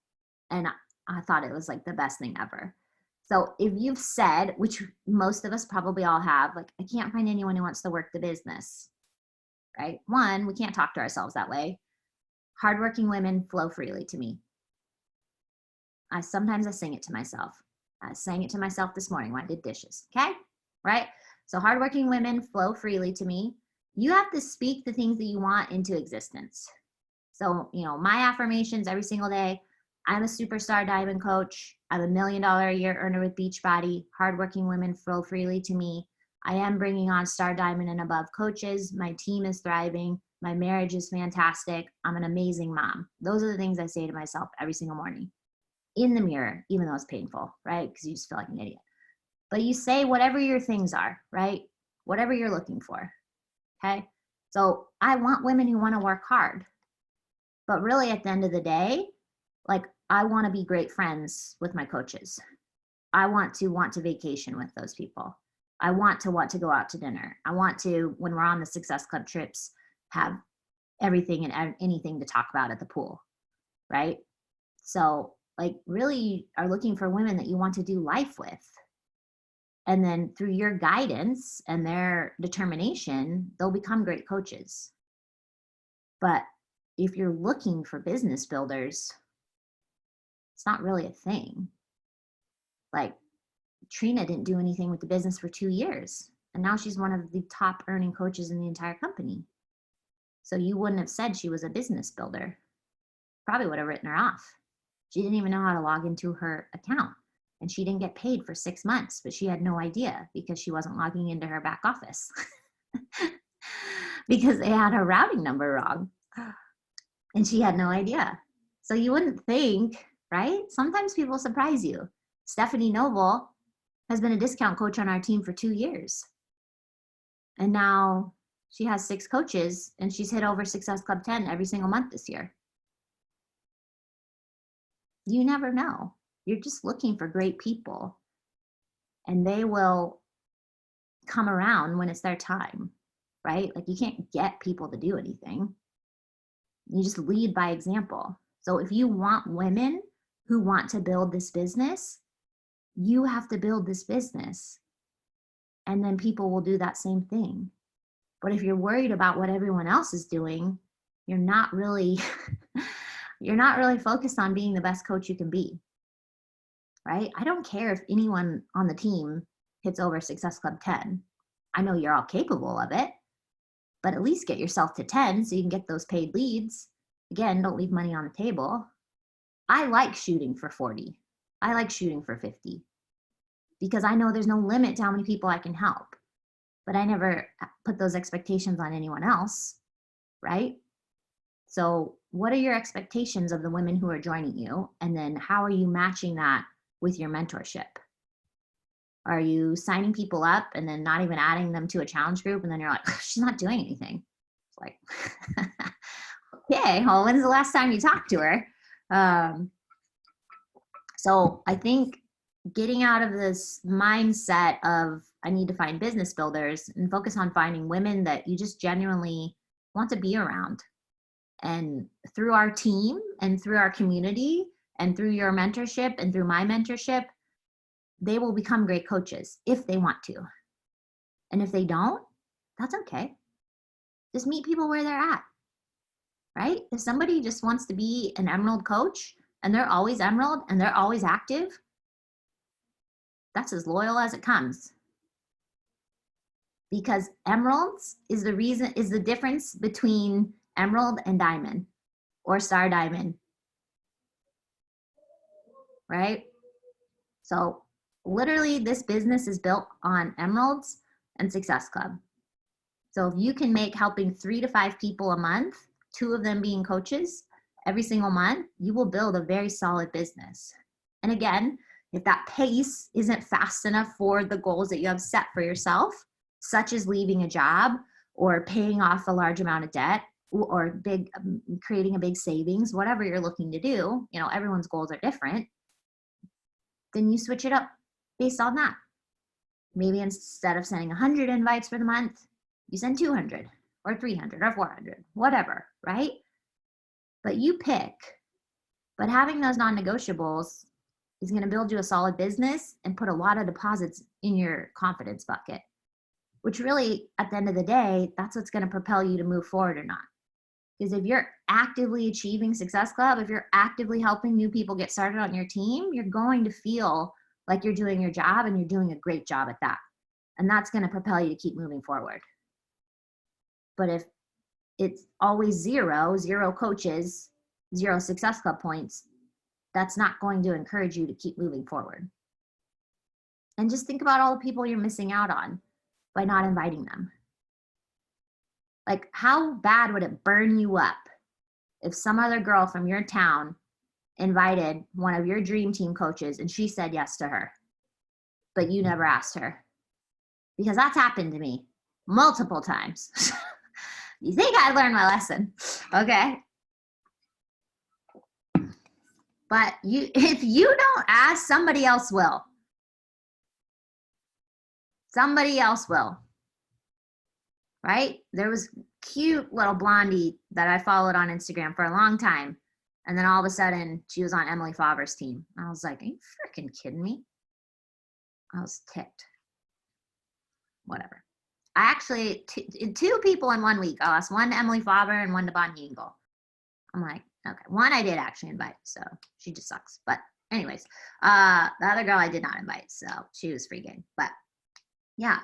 S2: And I thought it was like the best thing ever. So if you've said, which most of us probably all have, like, I can't find anyone who wants to work the business, right? One, we can't talk to ourselves that way. Hardworking women flow freely to me. Sometimes I sing it to myself. I sang it to myself this morning when I did dishes, okay? Right? So hardworking women flow freely to me. You have to speak the things that you want into existence. So, my affirmations every single day: I'm a superstar diamond coach. I'm $1 million a year earner with Beachbody. Hardworking women flow freely to me. I am bringing on star diamond and above coaches. My team is thriving. My marriage is fantastic. I'm an amazing mom. Those are the things I say to myself every single morning in the mirror, even though it's painful, right? Because you just feel like an idiot. But you say whatever your things are, right? Whatever you're looking for, okay? So I want women who want to work hard. But really, at the end of the day, like, I want to be great friends with my coaches. I want to vacation with those people. I want to go out to dinner. I want to, when we're on the Success Club trips, have everything and anything to talk about at the pool, right? So, like, really, you are looking for women that you want to do life with. And then through your guidance and their determination, they'll become great coaches. But if you're looking for business builders, it's not really a thing. Like, Trina didn't do anything with the business for 2 years, and now she's one of the top earning coaches in the entire company. So you wouldn't have said she was a business builder. Probably would have written her off. She didn't even know how to log into her account, and she didn't get paid for 6 months, but she had no idea because she wasn't logging into her back office because they had her routing number wrong, and she had no idea. So you wouldn't think, right? Sometimes people surprise you. Stephanie Noble has been a discount coach on our team for 2 years. And now she has 6 coaches, and she's hit over Success Club 10 every single month this year. You never know. You're just looking for great people, and they will come around when it's their time, right? Like, you can't get people to do anything. You just lead by example. So if you want women who want to build this business, you have to build this business, and then people will do that same thing. But if you're worried about what everyone else is doing, you're not really focused on being the best coach you can be, right? I don't care if anyone on the team hits over Success Club 10. I know you're all capable of it, but at least get yourself to 10 so you can get those paid leads. Again, don't leave money on the table. I like shooting for 40. I like shooting for 50. because I know there's no limit to how many people I can help. But I never put those expectations on anyone else, right? So what are your expectations of the women who are joining you? And then how are you matching that with your mentorship? Are you signing people up and then not even adding them to a challenge group? And then you're like, she's not doing anything. It's like, okay, well, when's the last time you talked to her? So I think getting out of this mindset of I need to find business builders and focus on finding women that you just genuinely want to be around. And through our team and through our community and through your mentorship and through my mentorship, they will become great coaches if they want to. And if they don't, that's okay. Just meet people where they're at, right? If somebody just wants to be an Emerald coach and they're always Emerald and they're always active, that's as loyal as it comes. Because Emeralds is the difference between Emerald and Diamond or Star Diamond, right? So literally this business is built on Emeralds and Success Club. So if you can make helping 3 to 5 people a month, 2 of them being coaches every single month, you will build a very solid business. And again, if that pace isn't fast enough for the goals that you have set for yourself, such as leaving a job or paying off a large amount of debt or creating a big savings, whatever you're looking to do, everyone's goals are different, then you switch it up based on that. Maybe instead of sending 100 invites for the month, you send 200 or 300 or 400, whatever, right? But you pick. But having those non-negotiables is going to build you a solid business and put a lot of deposits in your confidence bucket, which really, at the end of the day, that's what's going to propel you to move forward or not. Because if you're actively achieving Success Club, if you're actively helping new people get started on your team, you're going to feel like you're doing your job and you're doing a great job at that. And that's going to propel you to keep moving forward. But if it's always zero coaches, 0 Success Club points, that's not going to encourage you to keep moving forward. And just think about all the people you're missing out on by not inviting them. Like, how bad would it burn you up if some other girl from your town invited one of your dream team coaches and she said yes to her, but you never asked her? Because that's happened to me multiple times. You think I learned my lesson, okay? But if you don't ask, somebody else will. Somebody else will. Right? There was cute little blondie that I followed on Instagram for a long time. And then all of a sudden, she was on Emily Faber's team. I was like, are you freaking kidding me? I was ticked. Whatever. I actually, 2 people in 1 week. I lost one to Emily Faber and one to Bonnie Engel. I'm like, okay. One I did actually invite, so she just sucks. But anyways, the other girl I did not invite, so she was free game. But yeah,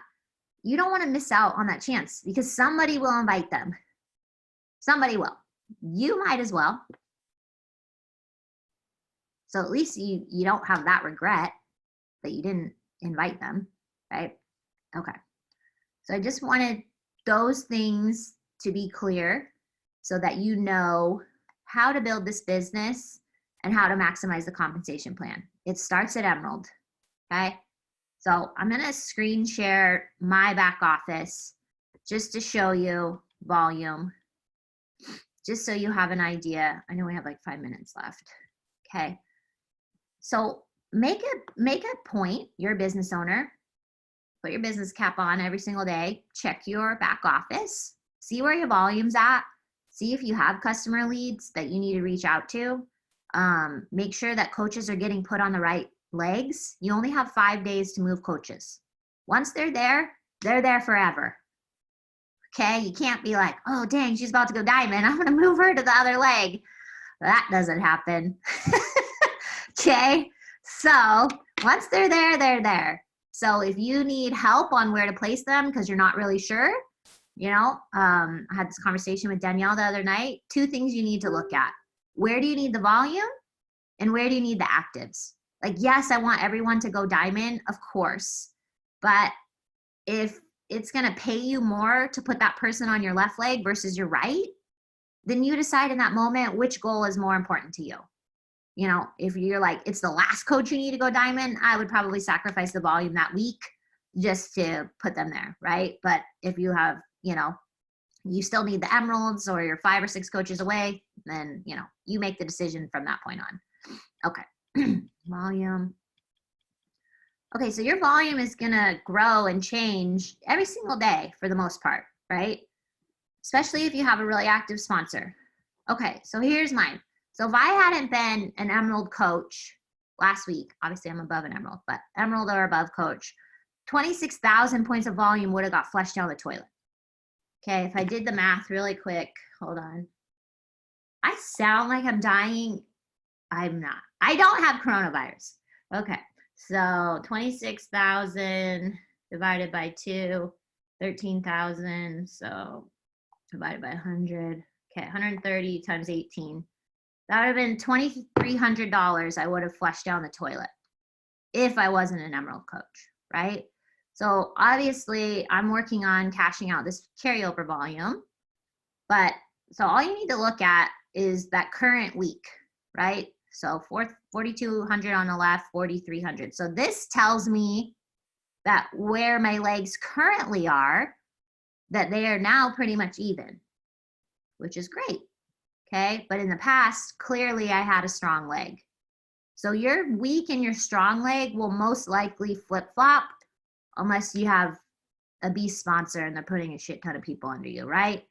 S2: you don't want to miss out on that chance because somebody will invite them. Somebody will. You might as well. So at least you don't have that regret that you didn't invite them, right? Okay. So I just wanted those things to be clear so that you know how to build this business and how to maximize the compensation plan. It starts at Emerald, okay? So I'm going to screen share my back office just to show you volume, just so you have an idea. I know we have like 5 minutes left, okay? So make a point, you're a business owner, put your business cap on every single day, check your back office, see where your volume's at, see if you have customer leads that you need to reach out to. Make sure that coaches are getting put on the right legs. You only have 5 days to move coaches. Once they're there forever. Okay, you can't be like, oh dang, she's about to go diamond, I'm gonna move her to the other leg. That doesn't happen. Okay, so once they're there, they're there. So if you need help on where to place them because you're not really sure, I had this conversation with Danielle the other night. 2 things you need to look at. Where do you need the volume and where do you need the actives? Like, yes, I want everyone to go diamond, of course. But if it's going to pay you more to put that person on your left leg versus your right, then you decide in that moment which goal is more important to you. You know, if you're like, it's the last coach you need to go diamond, I would probably sacrifice the volume that week just to put them there, right? But if you have, you know, you still need the emeralds or you're 5 or 6 coaches away, then, you know, you make the decision from that point on. Okay. Volume. Okay, so your volume is going to grow and change every single day for the most part, right? Especially if you have a really active sponsor. Okay, so here's mine. So if I hadn't been an emerald coach last week, obviously I'm above an emerald, but emerald or above coach, 26,000 points of volume would have got flushed down the toilet. Okay, if I did the math really quick, hold on. I sound like I'm dying. I'm not. I don't have coronavirus. Okay, so 26,000 divided by 2, 13,000. So divided by 100. Okay, 130 times 18. That would have been $2,300 I would have flushed down the toilet if I wasn't an emerald coach, right? So obviously I'm working on cashing out this carryover volume, but so all you need to look at is that current week, right? So 4,200 on the left, 4,300. So this tells me that where my legs currently are, that they are now pretty much even, which is great. Okay, but in the past, clearly I had a strong leg. So your weak and your strong leg will most likely flip-flop unless you have a beast sponsor and they're putting a shit ton of people under you, right?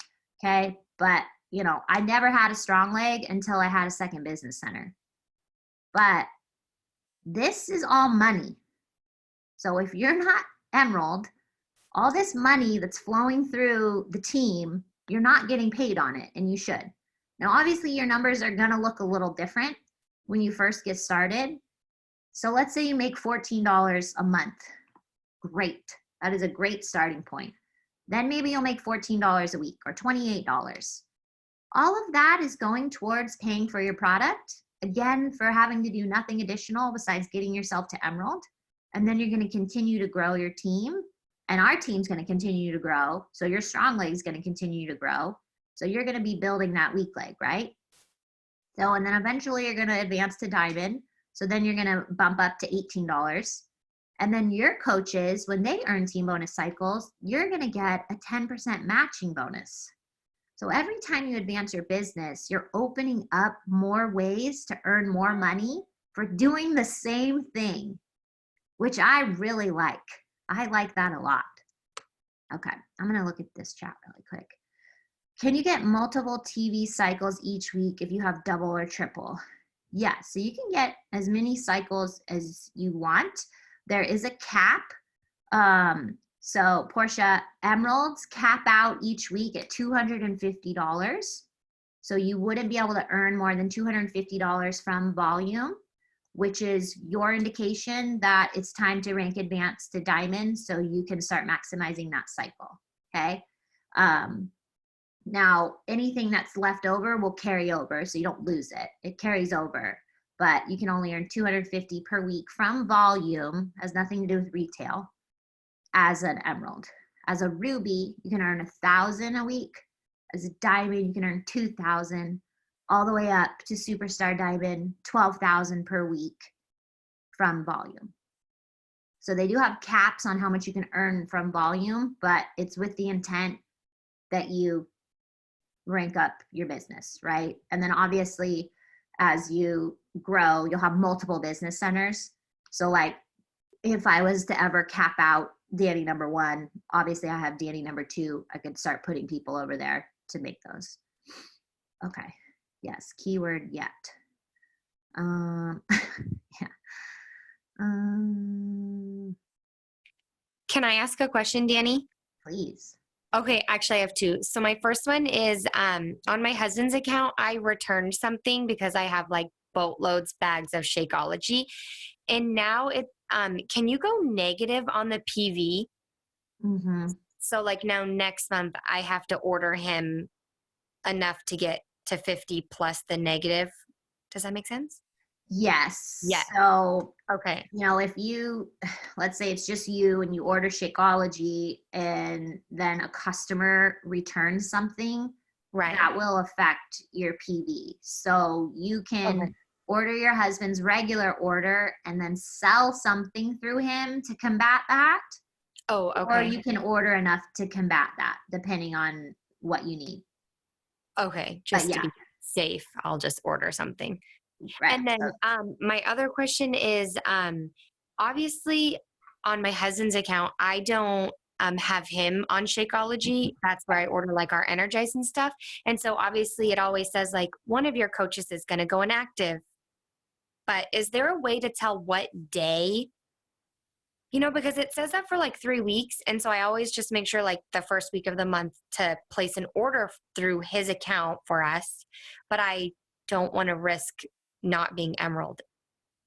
S2: Okay, but you know, I never had a strong leg until I had a second business center. But this is all money. So if you're not emerald, all this money that's flowing through the team, you're not getting paid on it, and you should. Now, obviously, your numbers are going to look a little different when you first get started. So let's say you make $14 a month. Great. That is a great starting point. Then maybe you'll make $14 a week or $28. All of that is going towards paying for your product, again, for having to do nothing additional besides getting yourself to emerald. And then you're going to continue to grow your team, and our team's going to continue to grow. So your strong leg is going to continue to grow. So you're going to be building that weak leg, right? So, and then eventually you're going to advance to diamond. So then you're going to bump up to $18. And then your coaches, when they earn team bonus cycles, you're going to get a 10% matching bonus. So every time you advance your business, you're opening up more ways to earn more money for doing the same thing, which I really like. I like that a lot. Okay, I'm going to look at this chat really quick. Can you get multiple TV cycles each week if you have double or triple? Yes, so you can get as many cycles as you want. There is a cap. So Portia, emeralds cap out each week at $250. So you wouldn't be able to earn more than $250 from volume, which is your indication that it's time to rank advance to diamond so you can start maximizing that cycle, okay? Now, anything that's left over will carry over, so you don't lose it. It carries over, but you can only earn $250 per week from volume, has nothing to do with retail, as an emerald. As a ruby, you can earn $1,000 a week. As a diamond, you can earn $2,000, all the way up to superstar diamond, $12,000 per week from volume. So they do have caps on how much you can earn from volume, but it's with the intent that you rank up your business, right? And then obviously, as you grow, you'll have multiple business centers. So like, if I was to ever cap out Danny number 1, obviously I have Danny number 2. I could start putting people over there to make those. Okay. Yes. Keyword yet. Yeah.
S1: Can I ask a question, Danny?
S2: Please.
S1: Okay, actually I have 2. So my first one is on my husband's account, I returned something because I have like boatloads bags of Shakeology. And now it can you go negative on the PV?
S2: Mm-hmm.
S1: So like now next month I have to order him enough to get to 50 plus the negative. Does that make sense?
S2: Yes.
S1: Yes.
S2: So,
S1: Okay.
S2: if you, let's say it's just you and you order Shakeology and then a customer returns something,
S1: Right.
S2: that will affect your PV. So you
S1: Okay.
S2: can order your husband's regular order and then sell something through him to combat that,
S1: Oh,
S2: or
S1: okay.
S2: you can order enough to combat that depending on what you need.
S1: Okay.
S2: But
S1: Just to
S2: yeah,
S1: be safe, I'll just order something.
S2: right.
S1: And then
S2: So,
S1: my other question is obviously on my husband's account, I don't have him on Shakeology. That's where I order like our Energize and stuff. And so obviously it always says like one of your coaches is going to go inactive. But is there a way to tell what day? Because it says that for like 3 weeks. And so I always just make sure like the first week of the month to place an order through his account for us. But I don't want to risk not being Emerald.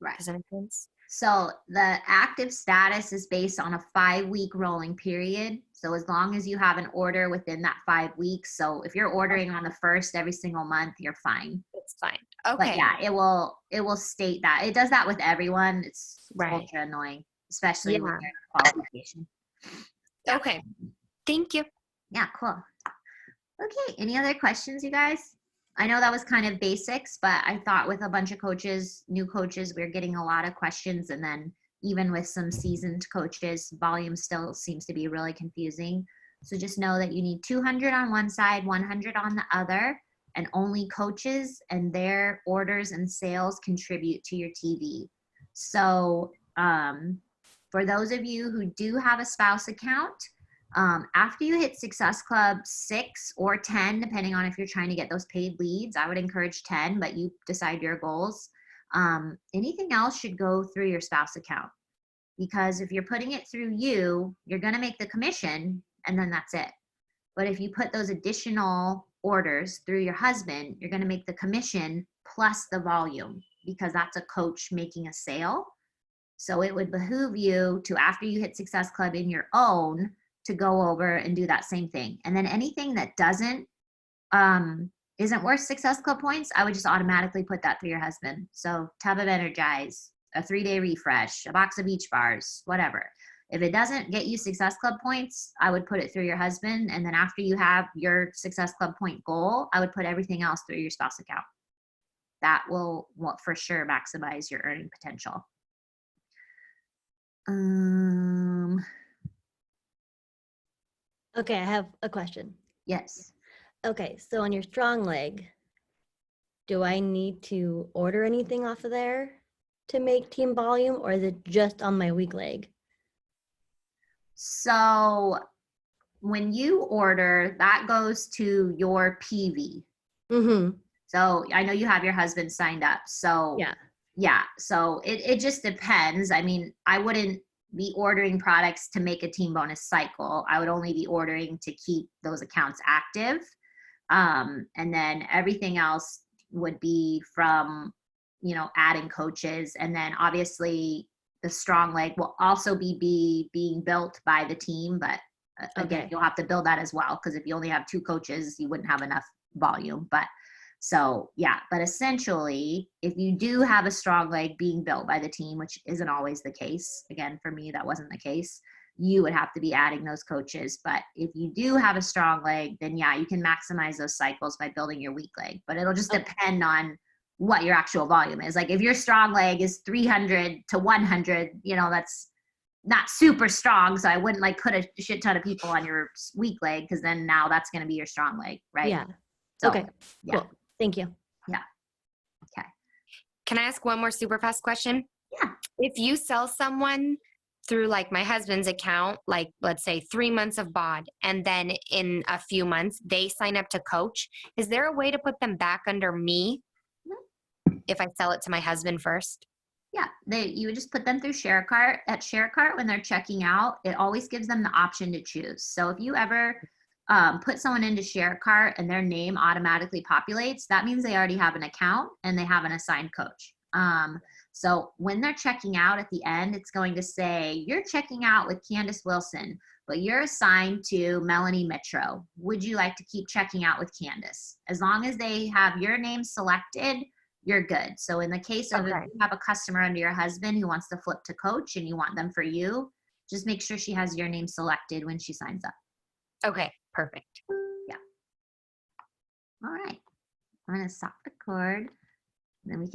S2: right.
S1: Does that make sense?
S2: So the active status is based on a 5-week rolling period. So as long as you have an order within that 5 weeks. So if you're ordering on the first every single month, you're fine.
S1: It's fine.
S2: But
S1: Okay.
S2: yeah, it will state that. It does that with everyone. It's
S1: Right.
S2: ultra annoying, especially with
S1: Yeah.
S2: their qualification. Yeah.
S1: Okay. Thank you.
S2: Yeah, cool. Okay, any other questions, you guys? I know that was kind of basics, but I thought with a bunch of coaches, new coaches, we're getting a lot of questions. And then even with some seasoned coaches, volume still seems to be really confusing. So just know that you need 200 on one side, 100 on the other, and only coaches and their orders and sales contribute to your TV. So for those of you who do have a spouse account, after you hit Success Club 6 or 10, depending on if you're trying to get those paid leads, I would encourage 10, but you decide your goals. Anything else should go through your spouse account, because if you're putting it through you, you're going to make the commission and then that's it. But if you put those additional orders through your husband, you're going to make the commission plus the volume, because that's a coach making a sale. So it would behoove you to, after you hit Success Club in your own, to go over and do that same thing. And then anything that isn't worth Success Club points, I would just automatically put that through your husband. So Tub of Energize, a 3-day refresh, a box of beach bars, whatever. If it doesn't get you Success Club points, I would put it through your husband. And then after you have your Success Club point goal, I would put everything else through your spouse account. That will for sure maximize your earning potential.
S3: Okay, I have a question.
S2: Yes.
S3: Okay, so on your strong leg, do I need to order anything off of there to make team volume, or is it just on my weak leg?
S2: So when you order, that goes to your PV.
S3: Mm-hmm.
S2: So I know you have your husband signed up. So yeah. So it just depends. I mean, I wouldn't be ordering products to make a team bonus cycle. I would only be ordering to keep those accounts active. And then everything else would be from, adding coaches. And then obviously the strong leg will also be being built by the team. But again, you'll have to build that as well, because if you only have 2 coaches, you wouldn't have enough volume. But so yeah, but essentially, if you do have a strong leg being built by the team, which isn't always the case, again, for me, that wasn't the case, you would have to be adding those coaches. But if you do have a strong leg, then yeah, you can maximize those cycles by building your weak leg. But it'll just depend on what your actual volume is. Like if your strong leg is 300 to 100, that's not super strong. So I wouldn't like put a shit ton of people on your weak leg, because then now that's going to be your strong leg, right?
S3: Yeah.
S2: So,
S3: okay.
S2: Yeah.
S3: Cool. Thank you.
S2: Yeah. Okay.
S1: Can I ask one more super fast question?
S2: Yeah.
S1: If you sell someone through like my husband's account, like let's say 3 months of BOD, and then in a few months they sign up to coach, is there a way to put them back under me if I sell it to my husband first?
S2: Yeah, you would just put them through ShareCart. At ShareCart, when they're checking out, it always gives them the option to choose. So if you ever put someone into ShareCart and their name automatically populates, that means they already have an account and they have an assigned coach. So when they're checking out at the end, it's going to say, you're checking out with Candace Wilson, but you're assigned to Melanie Mitro. Would you like to keep checking out with Candace? As long as they have your name selected, you're good. So in the case of if
S1: Okay.
S2: you have a customer under your husband who wants to flip to coach and you want them for you, just make sure she has your name selected when she signs up.
S1: Okay, perfect.
S2: All right. I'm going to stop record. Then we can